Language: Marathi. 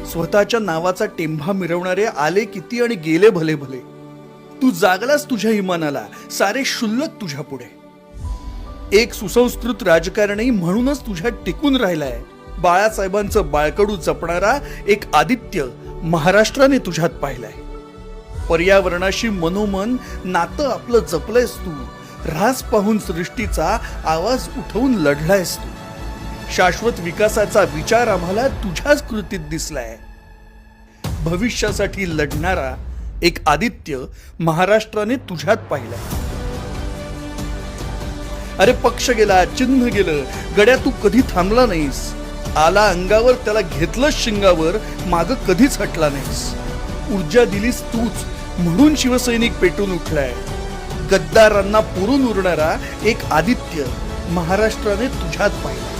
स्वतःच्या नावाचा टेंभा मिरवणारे आले किती आणि गेले भले भले. तू जागलास तुझ्या इमानाला, सारे शुल्लक तुझ्या पुढे. एक सुसंस्कृत राजकारणी म्हणूनच तुझ्यात टिकून राहिलाय. बाळासाहेबांचं बाळकडू जपणारा एक आदित्य महाराष्ट्राने तुझ्यात पाहिलाय. पर्यावरणाशी मनोमन नातं आपलं जपलंयस तू. ऱ्हास पाहून सृष्टीचा आवाज उठवून लढलायस तू. शाश्वत विकासाचा विचार आम्हाला तुझ्याच कृतीत दिसलाय. भविष्यासाठी लढणारा एक आदित्य महाराष्ट्राने तुझ्यात पाहिलाय. अरे पक्ष गेला, चिन्ह गेलं, गड्या तू कधी थांबला नाहीस. आला अंगावर त्याला घेतलं शिंगावर, माग कधीच हटला नाहीस. ऊर्जा दिलीस तूच म्हणून शिवसैनिक पेटून उठलाय. गद्दारांना पुरून उरणारा एक आदित्य महाराष्ट्राने तुझ्यात पाहिला.